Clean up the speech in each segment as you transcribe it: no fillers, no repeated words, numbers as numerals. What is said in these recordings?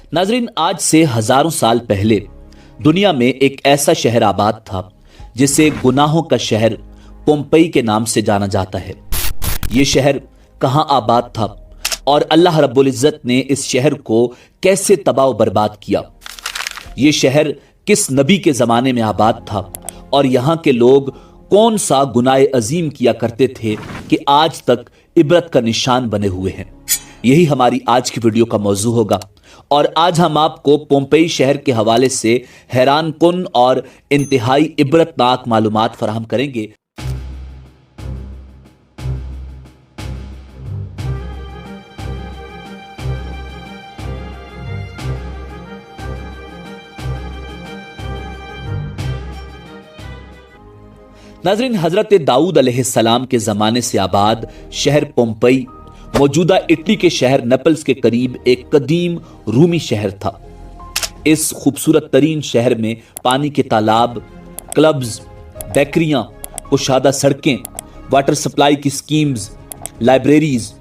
नाजरीन, आज से हजारों साल पहले दुनिया में एक ऐसा शहर आबाद था जिसे गुनाहों का शहर पोम्पई के नाम से जाना जाता है। यह शहर कहां आबाद था और अल्लाह रब्बुल इज्जत ने इस शहर को कैसे तबाह बर्बाद किया? यह शहर किस नबी के जमाने में आबाद था और यहां के लोग कौन सा गुनाह अजीम किया करते थे कि आज तक इबरत का निशान बने हुए हैं? यही हमारी आज की वीडियो का मौजू होगा और आज हम आपको पोम्पई शहर के हवाले से हैरान कुन और इंतहाई इबरतनाक मालूमात फराहम करेंगे। नाज़रीन, हजरत दाऊद अलैहिस्सलाम के जमाने से आबाद शहर पोम्पई मौजूदा इटली के शहर नेपल्स के करीब एक कदीम रूमी शहर था। इस खूबसूरत तरीन शहर में पानी के तालाब, क्लब्स, बेकरियां, कुशादा सड़कें, वाटर सप्लाई की schemes, libraries,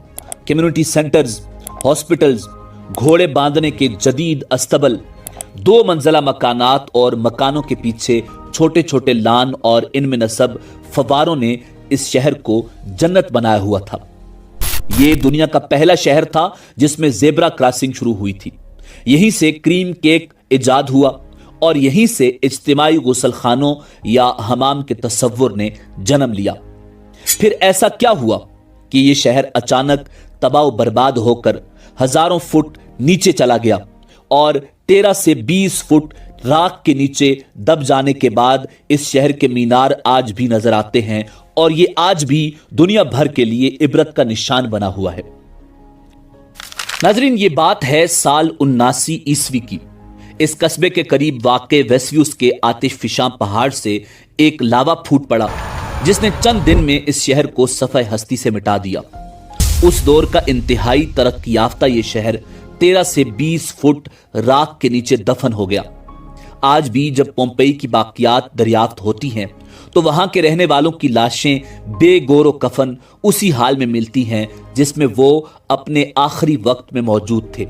community centres, hospitals, घोड़े बांधने के जदीद अस्तबल, 2 मंजिला मकानात और मकानों के पीछे छोटे छोटे लान और इनमें नस्ब फवारों ने इस शहर को जन्नत बनाया हुआ था। यह दुनिया का पहला शहर था जिसमें जेब्रा क्रॉसिंग शुरू हुई थी। यहीं से क्रीम केक इजाद हुआ और यहीं से इज्तिमाई गुसल खानों या हमाम के तसव्वुर ने जन्म लिया। फिर ऐसा क्या हुआ कि यह शहर अचानक तबाह बर्बाद होकर हजारों फुट नीचे चला गया और 13 से 20 फुट राख के नीचे दब जाने के बाद इस शहर के मीनार आज भी नजर आते हैं और ये आज भी दुनिया भर के लिए इबरत का निशान बना हुआ है। नाजरीन, ये बात है साल 79 ईस्वी की। इस कस्बे के करीब वाक़े वेस्यूस के आतिशफिशां पहाड़ से एक लावा फूट पड़ा जिसने चंद दिन में इस शहर को सफ़े हस्ती से मिटा दिया। उस दौर का इंतहाई तरक्की याफ्ता ये शहर 13 से 20 फुट राख के नीचे दफन हो गया। आज भी जब पोम्पई की बाकियात दरियाफ्त होती हैं तो वहां के रहने वालों की लाशें बेगोरो कफन उसी हाल में मिलती हैं जिसमें वो अपने आखिरी वक्त में मौजूद थे।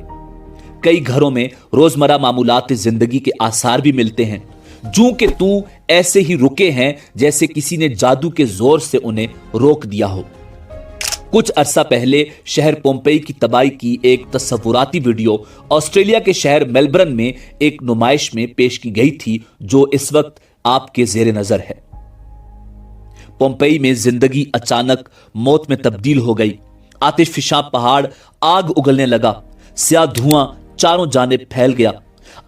कई घरों में रोजमर्रा मामूलात जिंदगी के आसार भी मिलते हैं, जूं के तू ऐसे ही रुके हैं जैसे किसी ने जादू के जोर से उन्हें रोक दिया हो। कुछ अरसा पहले शहर पोम्पई की तबाही की एक तस्वुराती वीडियो ऑस्ट्रेलिया के शहर मेलबर्न में एक नुमाइश में पेश की गई थी जो इस वक्त आपके जेर नजर है। पोम्पई में जिंदगी अचानक मौत में तब्दील हो गई। आतिशफिशां पहाड़ आग उगलने लगा, स्याह धुआं चारों जानिब फैल गया।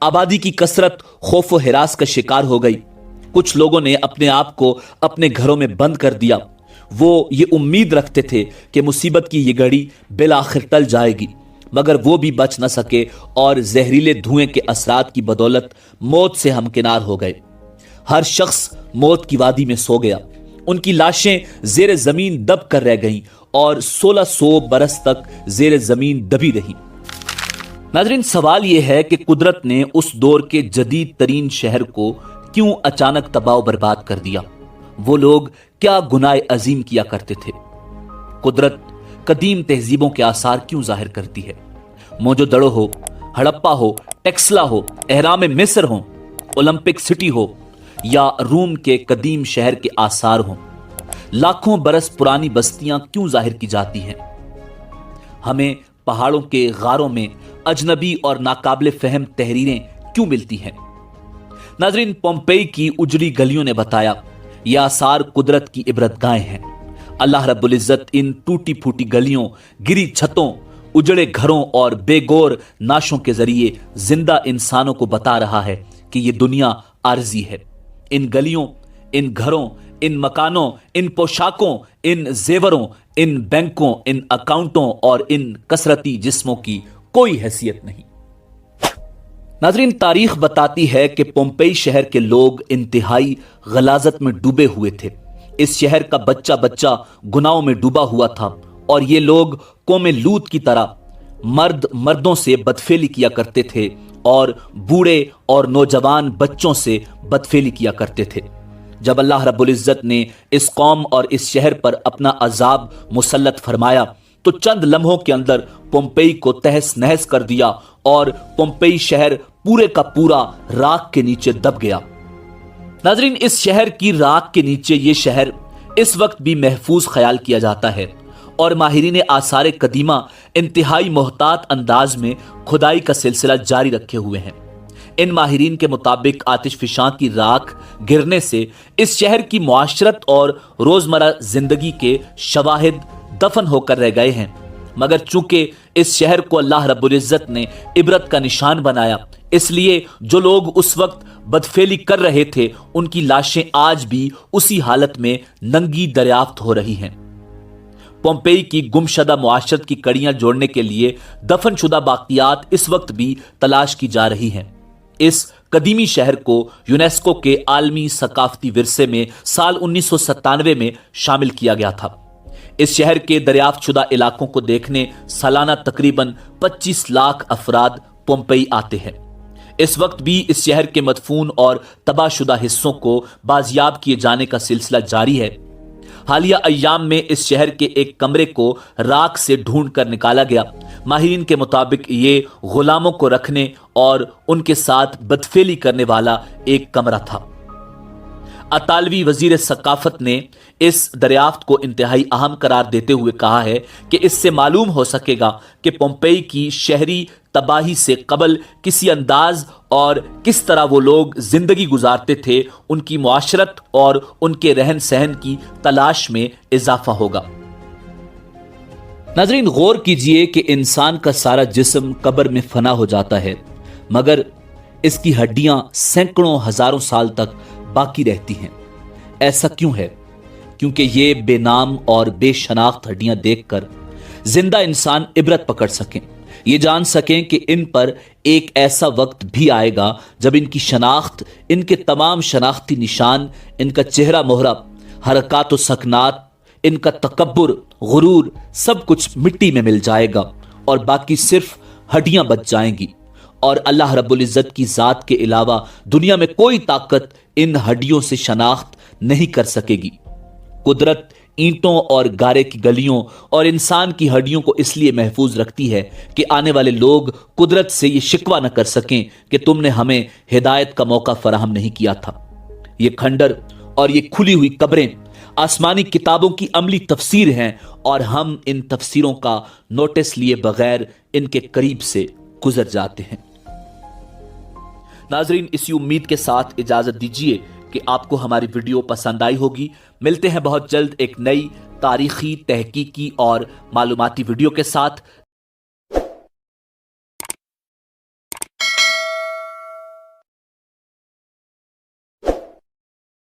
आबादी की कसरत खौफ व हिरास का शिकार हो गई। कुछ लोगों ने अपने आप को अपने घरों में बंद कर दिया। वो ये उम्मीद रखते थे कि मुसीबत की ये घड़ी बिलाखिर टल जाएगी, मगर वो भी बच न सके और जहरीले धुएं के असरात की बदौलत मौत से हमकिनार हो गए। हर शख्स मौत की वादी में सो गया। उनकी लाशें जेर जमीन दब कर रह गईं और 1600 बरस तक जेर जमीन दबी रही। नाजरीन, सवाल यह है कि कुदरत ने उस दौर के जदीद तरीन शहर को क्यों अचानक तबाह बर्बाद कर दिया? वो लोग क्या गुनाह अजीम किया करते थे? कुदरत कदीम तहजीबों के आसार क्यों जाहिर करती है? मोजोदड़ो हो, हड़प्पा हो, टेक्सला हो, एहराम मिस्र हो, ओलंपिक सिटी हो या रूम के कदीम शहर के आसार हों, लाखों बरस पुरानी बस्तियां क्यों जाहिर की जाती हैं? हमें पहाड़ों के गारों में अजनबी और नाकाबिले फहम तहरीरें क्यों मिलती हैं? नाजरीन, पोम्पई की उजड़ी गलियों ने बताया यह आसार कुदरत की इबरतगाहें हैं। अल्लाह रब्बुल इज्जत इन टूटी फूटी गलियों, गिरी छतों, उजड़े घरों और बेगौर नाशों के जरिए जिंदा इंसानों को बता रहा है कि यह दुनिया आरजी है। इन गलियों, इन घरों, इन मकानों, इन पोशाकों, इन जेवरों, इन बैंकों, इन अकाउंटों और इन कसरती जिस्मों की कोई हैसियत नहीं। नाजरीन, तारीख बताती है कि पोम्पई शहर के लोग इंतहाई गलाजत में डूबे हुए थे। इस शहर का बच्चा बच्चा गुनाहों में डूबा हुआ था और ये लोग कौमे लूत की तरह मर्द मर्दों से बदफेली किया करते थे और बूढ़े और नौजवान बच्चों से बदफेली किया करते थे। जब अल्लाह रब्बुल इज्जत ने इस कौम और इस शहर पर अपना अजाब मुसल्लत फरमाया तो चंद लम्हों के अंदर पोम्पेई को तहस नहस कर दिया और पोम्पेई शहर पूरे का पूरा राख के नीचे दब गया। नाजरीन, इस शहर की राख के नीचे ये शहर इस वक्त भी महफूज ख्याल किया जाता है और माहिरीन आसार कदीमा इंतहाई मोहतात अंदाज में खुदाई का सिलसिला जारी रखे हुए हैं। इन माहिरीन के मुताबिक आतिशफिशां की राख गिरने से इस शहर की मुआशरत और रोजमर्रा जिंदगी के शवाहिद दफन होकर रह गए हैं, मगर चूंकि इस शहर को अल्लाह रब्बुल इज्जत ने इबरत का निशान बनाया, इसलिए जो लोग उस वक्त बदफेली कर रहे थे उनकी लाशें आज भी उसी हालत में नंगी दरियाफ्त हो रही हैं। पोम्पेई की गुमशदा मुआशरत की कड़ियां जोड़ने के लिए दफनशुदा बाकियात इस वक्त भी तलाश की जा रही हैं। इस कदीमी शहर को यूनेस्को के आलमी सकाफती विरसे में साल 1997 में शामिल किया गया था। इस शहर के दरियाफ्तशुदा इलाकों को देखने सालाना तकरीबन 25 लाख अफराद पोम्पेई आते हैं। इस वक्त भी इस शहर के मदफून और तबाहशुदा हिस्सों को बाजियाब किए जाने का सिलसिला जारी है। हालिया अय्याम में इस शहर के एक कमरे को राख से ढूंढ कर निकाला गया। माहिरीन के मुताबिक ये गुलामों को रखने और उनके साथ बदफेली करने वाला एक कमरा था। अतालवी वजीर सकाफत ने इस दरियाफ्त को इंतहाई अहम करार देते हुए कहा है कि इससे मालूम हो सकेगा कि पोम्पेई की शहरी तबाही से कबल किसी अंदाज और किस तरह वो लोग जिंदगी गुजारते थे, उनकी मुआशरत और उनके रहन सहन की तलाश में इजाफा होगा। नाजरीन, गौर कीजिए कि इंसान का सारा जिस्म कब्र में फना हो जाता है, मगर इसकी हड्डियां सैकड़ों हजारों साल तक बाकी रहती हैं। ऐसा क्यों है? क्योंकि ये बेनाम और बेशनाख्त हड्डियां देखकर जिंदा इंसान इबरत पकड़ सकें, ये जान सकें कि इन पर एक ऐसा वक्त भी आएगा जब इनकी शनाख्त, इनके तमाम शनाख्ती निशान, इनका चेहरा मोहरा, हरकत व सकनात, इनका तकब्बुर, गुरूर, सब कुछ मिट्टी में मिल जाएगा और बाकी सिर्फ हड्डियां बच जाएंगी। और अल्लाह रब्बुल इज्जत की जात के अलावा दुनिया में कोई ताकत इन हड्डियों से शनाख्त नहीं कर सकेगी। कुदरत ईंटों और गारे की गलियों और इंसान की हड्डियों को इसलिए महफूज रखती है कि आने वाले लोग कुदरत से ये शिकवा न कर सकें कि तुमने हमें हिदायत का मौका फराहम नहीं किया था। ये खंडर और ये खुली हुई कब्रें आसमानी किताबों की अमली तफसीर हैं और हम इन तफसीरों का नोटिस लिए बगैर इनके करीब से गुजर जाते हैं। नाजरीन, इसी उम्मीद के साथ इजाजत दीजिए कि आपको हमारी वीडियो पसंद आई होगी। मिलते हैं बहुत जल्द एक नई तारीखी, तहकीकी और मालूमाती वीडियो के साथ।